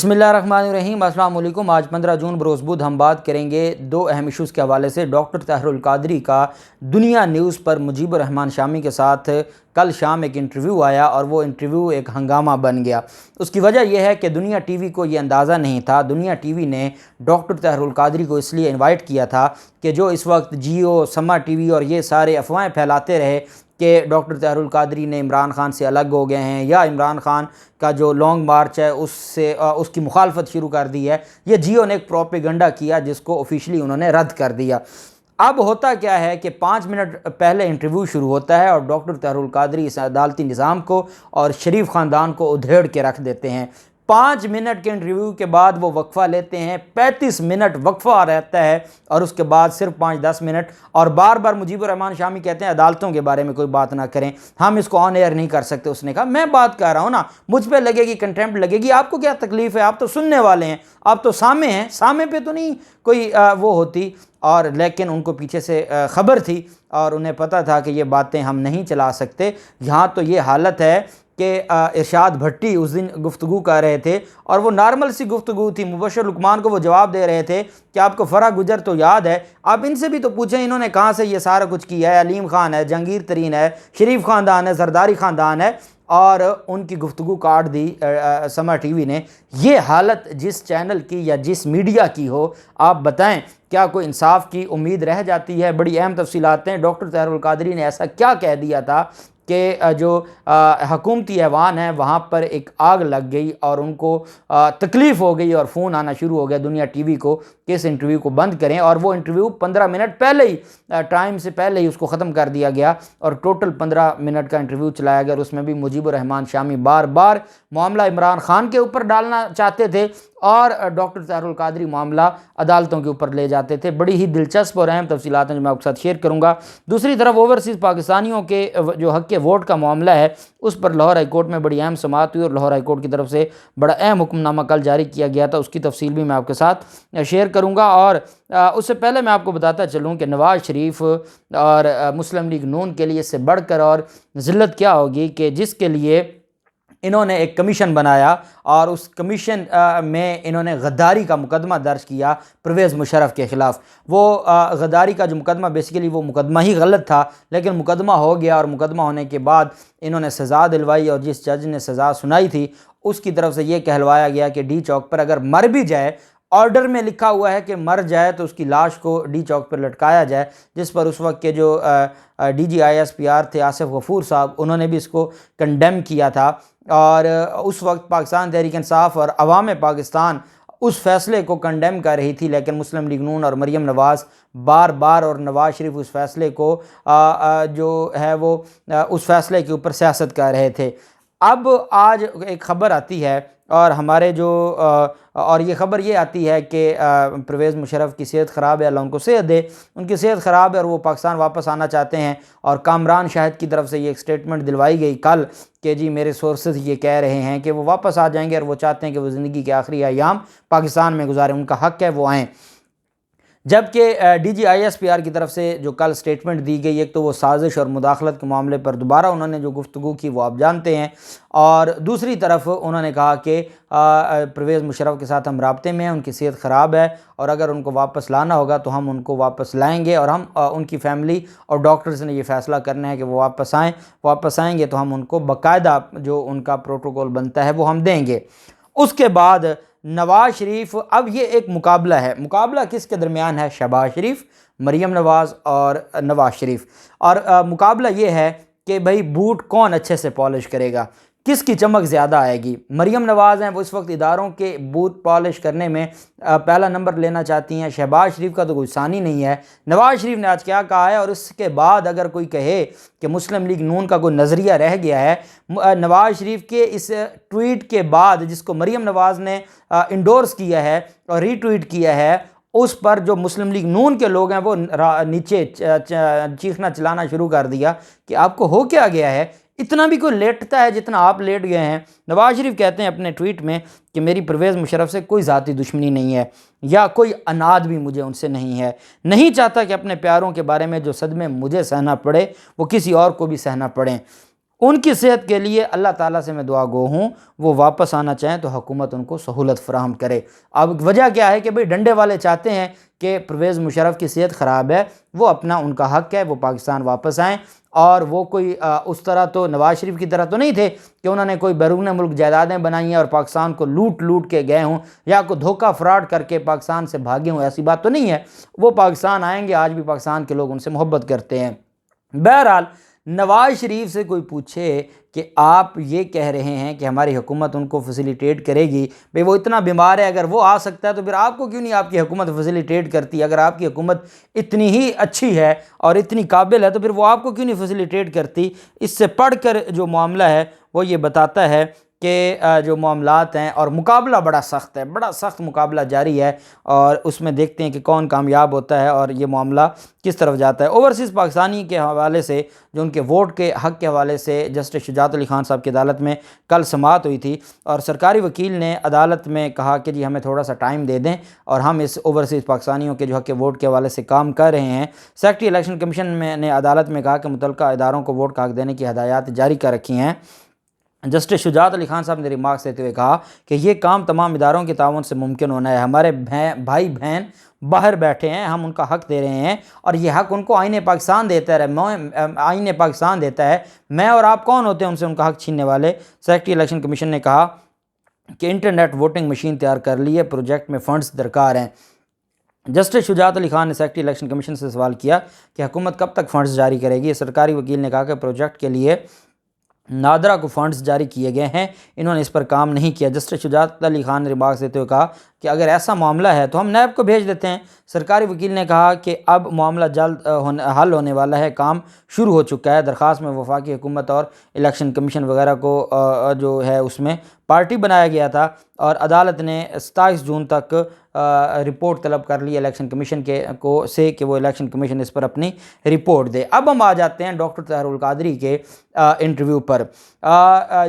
बिस्मिल्लाहिर्रहमानिर्रहीम। अस्सलाम वालेकुम। आज 15 जून बरोज़ बुध हम बात करेंगे दो अहम इशूज़ के हवाले से। डॉक्टर ताहिरुल कादरी का दुनिया न्यूज़ पर मुजीबुर रहमान शामी के साथ कल शाम एक इंटरव्यू आया और वो इंटरव्यू एक हंगामा बन गया। उसकी वजह यह है कि दुनिया टीवी को ये अंदाज़ा नहीं था। दुनिया टीवी ने डॉक्टर ताहिरुल कादरी को इसलिए इन्वाइट किया था कि जो इस वक्त जियो, समा टीवी और ये सारे अफवाहें फैलाते रहे कि डॉक्टर ताहिरुल कादरी ने इमरान खान से अलग हो गए हैं या इमरान खान का जो लॉन्ग मार्च है उससे उसकी मुखालफत शुरू कर दी है। ये जियो ने एक प्रोपेगेंडा किया जिसको ऑफिशियली उन्होंने रद्द कर दिया। अब होता क्या है कि 5 मिनट पहले इंटरव्यू शुरू होता है और डॉक्टर ताहिरुल कादरी इस अदालती निज़ाम को और शरीफ ख़ानदान को उधेड़ के रख देते हैं। 5 मिनट के इंटरव्यू के बाद वो वक्फ़ा लेते हैं, 35 मिनट वक्फ़ा रहता है और उसके बाद सिर्फ 5-10 मिनट। और बार बार मुजीबुर रहमान शामी कहते हैं अदालतों के बारे में कोई बात ना करें, हम इसको ऑन एयर नहीं कर सकते। उसने कहा मैं बात कर रहा हूँ ना, मुझ पर लगेगी कंटेम्प्ट लगेगी, आपको क्या तकलीफ़ है, आप तो सुनने वाले हैं, आप तो सामे हैं, सामे पे तो नहीं कोई वो होती। और लेकिन उनको पीछे से ख़बर थी और उन्हें पता था कि ये बातें हम नहीं चला सकते। यहाँ तो ये हालत है कि इरशाद भट्टी उस दिन गुफ्तगू कर रहे थे और वो नॉर्मल सी गुफ्तगू थी। मुबशर लुकमान को वो जवाब दे रहे थे कि आपको फ़रा गुजर तो याद है, आप इनसे भी तो पूछें इन्होंने कहाँ से ये सारा कुछ किया है। अलीम खान है, जहांगीर तरीन है, शरीफ ख़ानदान है, जरदारी ख़ानदान है, और उनकी गुफ्तगू काट दी समा टीवी ने। ये हालत जिस चैनल की या जिस मीडिया की हो, आप बताएं क्या कोई इंसाफ की उम्मीद रह जाती है। बड़ी अहम तफसीलात हैं। डॉक्टर ताहिरुल कादरी ने ऐसा क्या कह दिया था कि जो हुकूमती ऐवान है वहाँ पर एक आग लग गई और उनको तकलीफ़ हो गई और फ़ोन आना शुरू हो गया दुनिया टीवी को कि इस इंटरव्यू को बंद करें। और वो इंटरव्यू 15 मिनट पहले ही टाइम से पहले ही उसको ख़त्म कर दिया गया और टोटल 15 मिनट का इंटरव्यू चलाया गया। और उसमें भी मुजीबुर रहमान शामी बार बार मामला इमरान खान के ऊपर डालना चाहते थे और डॉक्टर ताहिरुल कादरी मामला अदालतों के ऊपर ले जाते थे। बड़ी ही दिलचस्प और अहम तफसीलात हैं जो मैं आपके साथ शेयर करूँगा। दूसरी तरफ ओवरसीज़ पाकिस्तानियों के जो हक़ के वोट का मामला है उस पर लाहौर हाई कोर्ट में बड़ी अहम समाअत हुई और लाहौर हाई कोर्ट की तरफ से बड़ा अहम हुक्मनामा कल जारी किया गया था। उसकी तफसील भी मैं आपके साथ शेयर करूँगा। और उससे पहले मैं आपको बताता चलूँ कि नवाज़ शरीफ और मुस्लिम लीग नून के लिए इससे बढ़कर और ज़िल्लत क्या होगी कि जिसके लिए इन्होंने एक कमीशन बनाया और उस कमीशन में इन्होंने गद्दारी का मुकदमा दर्ज किया परवेज़ मुशर्रफ के ख़िलाफ़। वो गद्दारी का जो मुकदमा बेसिकली वो मुकदमा ही गलत था, लेकिन मुकदमा हो गया और मुकदमा होने के बाद इन्होंने सज़ा दिलवाई और जिस जज ने सज़ा सुनाई थी उसकी तरफ से ये कहलवाया गया कि डी चौक पर अगर मर भी जाए, ऑर्डर में लिखा हुआ है कि मर जाए तो उसकी लाश को डी चौक पर लटकाया जाए, जिस पर उस वक्त के जो DGISPR थे आसिफ गफूर साहब, उन्होंने भी इसको कंडेम किया था। और उस वक्त पाकिस्तान तहरीक इंसाफ और अवाम पाकिस्तान उस फैसले को कंडेम कर रही थी, लेकिन मुस्लिम लीग नून और मरीम नवाज़ बार बार और नवाज़ शरीफ उस फैसले को जो है वो उस फैसले के ऊपर सियासत कर रहे थे। अब आज एक ख़बर आती है और हमारे जो और ये ख़बर ये आती है कि परवेज़ मुशर्रफ की सेहत ख़राब है, अल्लाह उनको सेहत दे, उनकी सेहत ख़राब है और वो पाकिस्तान वापस आना चाहते हैं। और कामरान शाहिद की तरफ से ये एक स्टेटमेंट दिलवाई गई कल कि जी मेरे सोर्सेज ये कह रहे हैं कि वो वापस आ जाएंगे और वो चाहते हैं कि वो ज़िंदगी के आखिरी अयाम पाकिस्तान में गुजारें, उनका हक़ है वो आएँ। जबकि DGISPR की तरफ से जो कल स्टेटमेंट दी गई, एक तो वो साजिश और मुदाखलत के मामले पर दोबारा उन्होंने जो गुफ्तगू की वो आप जानते हैं, और दूसरी तरफ उन्होंने कहा कि परवेज़ मुशर्रफ के साथ हम राब्ते में हैं, उनकी सेहत ख़राब है और अगर उनको वापस लाना होगा तो हम उनको वापस लाएंगे और हम उनकी फ़ैमिली और डॉक्टर्स ने ये फ़ैसला करना है कि वो वापस आएँ। वापस आएँगे तो हम उनको बाकायदा जो उनका प्रोटोकॉल बनता है वो हम देंगे। उसके बाद नवाज़ शरीफ, अब ये एक मुकाबला है, मुकाबला किसके दरमियान है? शहबाज शरीफ, मरीम नवाज़ और नवाज़ शरीफ। और मुकाबला ये है कि भाई बूट कौन अच्छे से पॉलिश करेगा, किसकी चमक ज़्यादा आएगी। मरीम नवाज़ हैं वो इस वक्त इदारों के बूट पॉलिश करने में पहला नंबर लेना चाहती हैं। शहबाज शरीफ का तो कोई सानी नहीं है। नवाज़ शरीफ ने आज क्या कहा है और इसके बाद अगर कोई कहे कि मुस्लिम लीग नून का कोई नज़रिया रह गया है, नवाज़ शरीफ के इस ट्वीट के बाद जिसको मरीम नवाज़ ने इंडोर्स किया है और रीट्वीट किया है, उस पर जो मुस्लिम लीग नून के लोग हैं वो नीचे चीखना चिल्लाना शुरू कर दिया कि आपको हो क्या गया है, इतना भी कोई लेटता है जितना आप लेट गए हैं। नवाज़ शरीफ कहते हैं अपने ट्वीट में कि मेरी परवेज़ मुशर्रफ से कोई ज़ाती दुश्मनी नहीं है या कोई अनाद भी मुझे उनसे नहीं है। नहीं चाहता कि अपने प्यारों के बारे में जो सदमे मुझे सहना पड़े वो किसी और को भी सहना पड़े। उनकी सेहत के लिए अल्लाह ताला से मैं दुआ गो हूँ, वो वापस आना चाहें तो हुकूमत उनको सहूलत फ़राहम करे। अब वजह क्या है कि भाई डंडे वाले चाहते हैं कि परवेज़ मुशर्रफ की सेहत ख़राब है, वो अपना उनका हक़ है, वो पाकिस्तान वापस आएँ। और वो कोई उस तरह तो नवाज़ शरीफ की तरह तो नहीं थे कि उन्होंने कोई बैरून मुल्क जायदादें बनाई हैं और पाकिस्तान को लूट लूट के गए हों या कोई धोखा फ्रॉड करके पाकिस्तान से भागे हों, ऐसी बात तो नहीं है। वो पाकिस्तान आएंगे, आज भी पाकिस्तान के लोग उनसे मोहब्बत करते हैं। बहरहाल नवाज़ शरीफ से कोई पूछे कि आप ये कह रहे हैं कि हमारी हुकूमत उनको फैसिलिटेट करेगी, भाई वो इतना बीमार है, अगर वो आ सकता है तो फिर आपको क्यों नहीं आपकी हुकूमत फैसिलिटेट करती? अगर आपकी हुकूमत इतनी ही अच्छी है और इतनी काबिल है तो फिर वो आपको क्यों नहीं फैसिलिटेट करती? इससे पढ़कर जो मामला है वो ये बताता है कि जो मामलात हैं और मुकाबला बड़ा सख्त है, बड़ा सख्त मुकाबला जारी है और उसमें देखते हैं कि कौन कामयाब होता है और ये मामला किस तरफ जाता है। ओवरसीज़ पाकिस्तानी के हवाले से, जो उनके वोट के हक़ के हवाले से जस्टिस शुजात अली खान साहब की अदालत में कल समाअत हुई थी और सरकारी वकील ने अदालत में कहा कि जी हमें थोड़ा सा टाइम दे दें और हम इस ओवरसीज़ पाकिस्तानियों के जो हक़ वोट के हवाले से काम कर रहे हैं। सेक्रेटरी इलेक्शन कमीशन ने अदालत में कहा कि मुतल्लिका इदारों को वोट का हक़ देने की हदायत जारी कर रखी हैं। जस्टिस शुजात अली खान साहब ने रिमार्क्स देते हुए कहा कि ये काम तमाम इदारों के ताउन से मुमकिन होना है। हमारे भाई बहन बाहर बैठे हैं, हम उनका हक़ दे रहे हैं और ये हक़ उनको आईने पाकिस्तान देता है। आईने पाकिस्तान देता है, मैं और आप कौन होते हैं उनसे उनका हक़ छीनने वाले? सेक्रेटरी इलेक्शन कमीशन ने कहा कि इंटरनेट वोटिंग मशीन तैयार कर ली है, प्रोजेक्ट में फ़ंड्स दरकार हैं। जस्टिस शुजात अली खान ने सेक्रेटरी इलेक्शन कमीशन से सवाल किया कि हुकूमत कब तक फ़ंड्स जारी करेगी? सरकारी वकील ने कहा कि प्रोजेक्ट के लिए नादरा को फ़ंड्स जारी किए गए हैं, इन्होंने इस पर काम नहीं किया। जस्टिस शुजात अली खान ने रिमार्क्स देते हुए कहा कि अगर ऐसा मामला है तो हम नैब को भेज देते हैं। सरकारी वकील ने कहा कि अब मामला जल्द हल होने वाला है, काम शुरू हो चुका है। दरख्वास्त में वफाकी हुकूमत और इलेक्शन कमीशन वगैरह को जो है उसमें पार्टी बनाया गया था और अदालत ने 27 जून तक रिपोर्ट तलब कर ली इलेक्शन कमीशन से कि वो इलेक्शन कमीशन इस पर अपनी रिपोर्ट दे। अब हम आ जाते हैं डॉक्टर ताहिरुल कादरी के इंटरव्यू पर।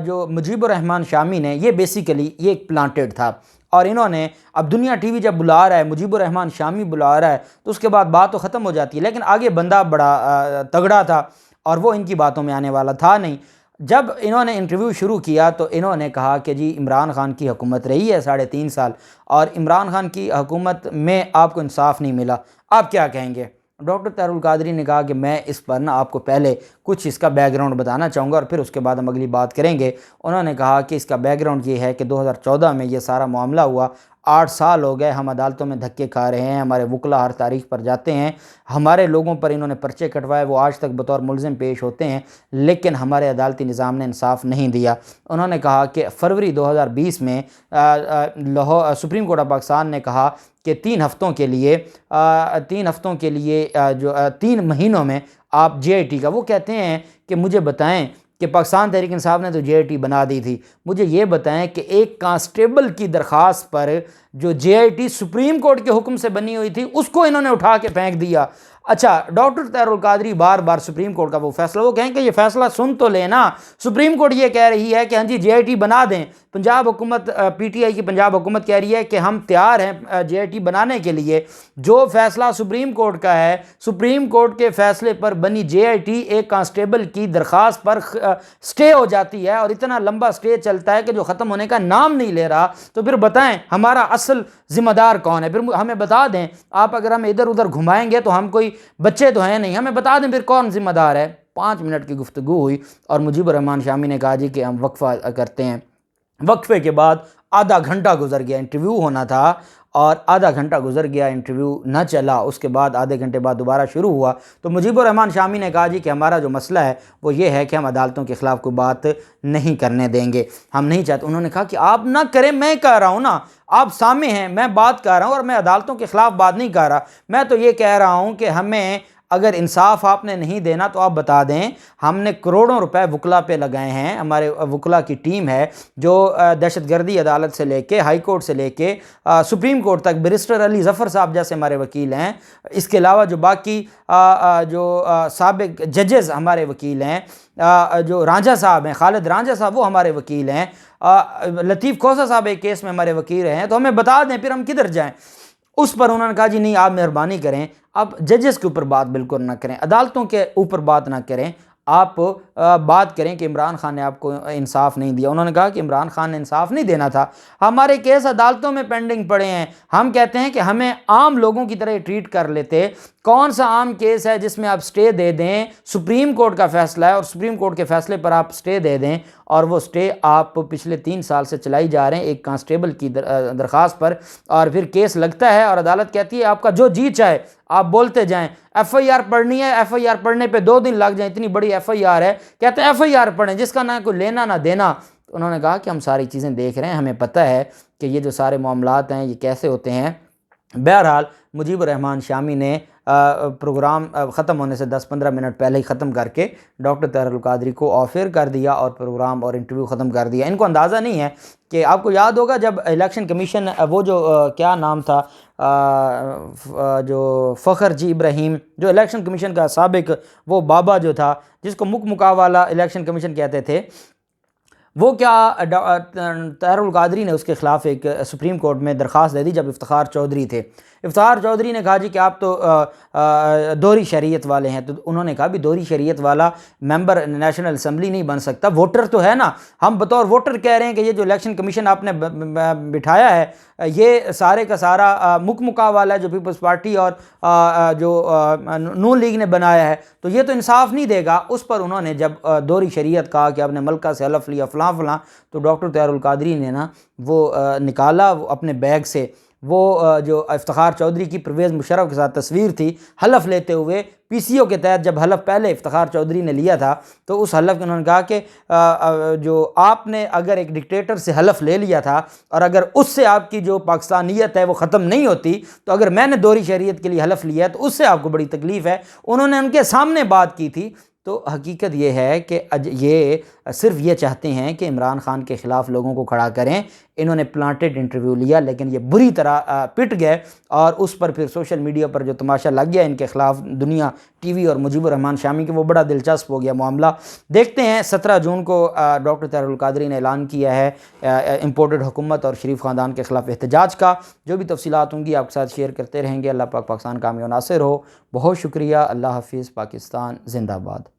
जो मुजीबुर रहमान शामी ने, ये बेसिकली ये एक प्लांटेड था और इन्होंने, अब दुनिया टीवी जब बुला रहा है, मुजीबुर रहमान शामी बुला रहा है तो उसके बाद बात तो ख़त्म हो जाती है, लेकिन आगे बंदा बड़ा तगड़ा था और वो इनकी बातों में आने वाला था नहीं। जब इन्होंने इंटरव्यू शुरू किया तो इन्होंने कहा कि जी इमरान खान की हुकूमत रही है 3.5 साल और इमरान खान की हुकूमत में आपको इंसाफ नहीं मिला, आप क्या कहेंगे? डॉक्टर ताहिरुल कादरी ने कहा कि मैं इस पर ना आपको पहले कुछ इसका बैकग्राउंड बताना चाहूँगा और फिर उसके बाद हम अगली बात करेंगे। उन्होंने कहा कि इसका बैकग्राउंड ये है कि 2014 में ये सारा मामला हुआ, 8 साल हो गए हम अदालतों में धक्के खा रहे हैं, हमारे वकला हर तारीख पर जाते हैं, हमारे लोगों पर इन्होंने पर्चे कटवाए, वो आज तक बतौर मुलजिम पेश होते हैं, लेकिन हमारे अदालती निज़ाम ने इंसाफ नहीं दिया। उन्होंने कहा कि फरवरी 2020 में सुप्रीम कोर्ट ऑफ पाकिस्तान ने कहा कि 3 हफ्तों के लिए 3 महीनों में आप JIT का, वो कहते हैं कि मुझे बताएं कि पाकिस्तान तहरीक इंसाफ ने तो JIT बना दी थी, मुझे ये बताएं कि एक कांस्टेबल की दरख्वास्त पर जो JIT सुप्रीम कोर्ट के हुक्म से बनी हुई थी उसको इन्होंने उठा के फेंक दिया। अच्छा, डॉक्टर ताहिरुल कादरी बार बार सुप्रीम कोर्ट का वो फैसला, वो कहें कि ये फैसला सुन तो लेना, सुप्रीम कोर्ट ये कह रही है कि हाँ जी JIT बना दें, पंजाब हुकूमत PTI की पंजाब हुकूमत कह रही है कि हम तैयार हैं JIT बनाने के लिए। जो फैसला सुप्रीम कोर्ट का है, सुप्रीम कोर्ट के फैसले पर बनी JIT एक कांस्टेबल की दरख्वास्त पर स्टे हो जाती है और इतना लंबा स्टे चलता है कि जो ख़त्म होने का नाम नहीं ले रहा। तो फिर बताएं हमारा असल ज़िम्मेदार कौन है? फिर हमें बता दें, आप अगर हमें इधर उधर घुमाएंगे तो हम कोई बच्चे तो हैं नहीं, हमें बता दें फिर कौन ज़िम्मेदार है। 5 मिनट की गुफ्तगू हुई और मुजीबुर रहमान शामी ने कहा जी कि हम वक्फा करते हैं। वक्फे के बाद आधा घंटा गुजर गया, इंटरव्यू होना था और आधा घंटा गुजर गया, इंटरव्यू न चला। उसके बाद आधे घंटे बाद दोबारा शुरू हुआ तो मुजीबुर रहमान शामी ने कहा जी कि हमारा जो मसला है वो ये है कि हम अदालतों के ख़िलाफ़ कोई बात नहीं करने देंगे, हम नहीं चाहते। उन्होंने कहा कि आप ना करें, मैं कह रहा हूँ ना, आप सामने हैं, मैं बात कर रहा हूँ और मैं अदालतों के ख़िलाफ़ बात नहीं कर रहा। मैं तो ये कह रहा हूँ कि हमें अगर इंसाफ आपने नहीं देना तो आप बता दें, हमने करोड़ों रुपए वकला पे लगाए हैं, हमारे वकला की टीम है जो दहशतगर्दी अदालत से लेके हाई कोर्ट से लेके सुप्रीम कोर्ट तक, बैरिस्टर अली ज़फ़र साहब जैसे हमारे वकील हैं, इसके अलावा जो बाकी जो साबिक जजेस हमारे वकील हैं, जो रांझा साहब हैं, खालिद रांझा साहब वो हमारे वकील हैं, लतीफ़ खोसा साहब एक केस में हमारे वकील रहे हैं, तो हमें बता दें फिर हम किधर जाएँ। उस पर उन्होंने कहा जी नहीं, आप मेहरबानी करें, आप जजेस के ऊपर बात बिल्कुल ना करें, अदालतों के ऊपर बात ना करें, आप बात करें कि इमरान खान ने आपको इंसाफ नहीं दिया। उन्होंने कहा कि इमरान खान ने इंसाफ नहीं देना था, हमारे केस अदालतों में पेंडिंग पड़े हैं, हम कहते हैं कि हमें आम लोगों की तरह ट्रीट कर लेते। कौन सा आम केस है जिसमें आप स्टे दे दें? सुप्रीम कोर्ट का फैसला है और सुप्रीम कोर्ट के फैसले पर आप स्टे दे दें, और वो स्टे आप पिछले 3 साल से चलाई जा रहे हैं एक कांस्टेबल की दरख्वास्त पर, और फिर केस लगता है और अदालत कहती है आपका जो जी चाहे आप बोलते जाएं। एफआईआर पढ़नी है, एफआईआर पढ़ने पे 2 दिन लग जाए, इतनी बड़ी एफआईआर है, कहते हैं एफआईआर पढ़ें जिसका ना कोई लेना ना देना। तो उन्होंने कहा कि हम सारी चीज़ें देख रहे हैं, हमें पता है कि ये जो सारे मामलात हैं ये कैसे होते हैं। बहरहाल मुजीबर रहमान शामी ने प्रोग्राम ख़त्म होने से 10-15 मिनट पहले ही ख़त्म करके डॉक्टर ताहिरुल कादरी को ऑफर कर दिया और प्रोग्राम और इंटरव्यू ख़त्म कर दिया। इनको अंदाज़ा नहीं है कि आपको याद होगा जब इलेक्शन कमीशन वो जो क्या नाम था जो फ़खर जी इब्राहिम, जो इलेक्शन कमीशन का साबिक वो बाबा जो था जिसको मुकमुका वाला इलेक्शन कमीशन कहते थे, वो क्या ताहिरुल कादरी ने उसके ख़िलाफ़ एक सुप्रीम कोर्ट में दरख्वास्त दे दी जब इफ्तिखार चौधरी थे। इफ्तिखार चौधरी ने कहा जी कि आप तो दोहरी शरीयत वाले हैं। तो उन्होंने कहा भी दोहरी शरीयत वाला मेंबर नेशनल असम्बली नहीं बन सकता, वोटर तो है ना। हम बतौर वोटर कह रहे हैं कि ये जो इलेक्शन कमीशन आपने बिठाया है ये सारे का सारा मुकमुका वाला है जो पीपल्स पार्टी और जो नून लीग ने बनाया है, तो ये तो इंसाफ नहीं देगा। उस पर उन्होंने जब दोहरी शरीयत कहा कि आपने मलका से हलफ लिया फ़लाँ फ़लाँ, तो डॉक्टर ताहिरुल कादरी ने ना वो निकाला वो अपने बैग से वो जो इफ्तिखार चौधरी की परवेज़ मुशर्रफ के साथ तस्वीर थी हलफ लेते हुए पीसीओ के तहत। जब हलफ पहले इफ्तिखार चौधरी ने लिया था तो उस हलफ के उन्होंने कहा कि जो आपने अगर एक डिक्टेटर से हलफ ले लिया था और अगर उससे आपकी जो पाकिस्तानियत है वो ख़त्म नहीं होती, तो अगर मैंने दोहरी शरीयत के लिए हलफ लिया है तो उससे आपको बड़ी तकलीफ़ है। उन्होंने उनके सामने बात की थी। तो हकीकत ये है कि ये सिर्फ ये चाहते हैं कि इमरान खान के ख़िलाफ़ लोगों को खड़ा करें। इन्होंने प्लांटेड इंटरव्यू लिया लेकिन ये बुरी तरह पिट गए और उस पर फिर सोशल मीडिया पर जो तमाशा लग गया इनके ख़िलाफ़ दुनिया टीवी और मुजीबर रहमान शामी के, वो बड़ा दिलचस्प हो गया मामला। देखते हैं 17 जून को डॉक्टर ताहिरुल कादरी ने ऐलान किया है इम्पोर्टेड हुकूमत और शरीफ ख़ानदान के ख़िलाफ़ एहतजाज का। जो भी तफसीलात होंगी आपके साथ शेयर करते रहेंगे। अल्लाह पाक पाकिस्तान कामयाब नासिर हो। बहुत शुक्रिया। अल्लाह हाफिज़। पाकिस्तान जिंदाबाद।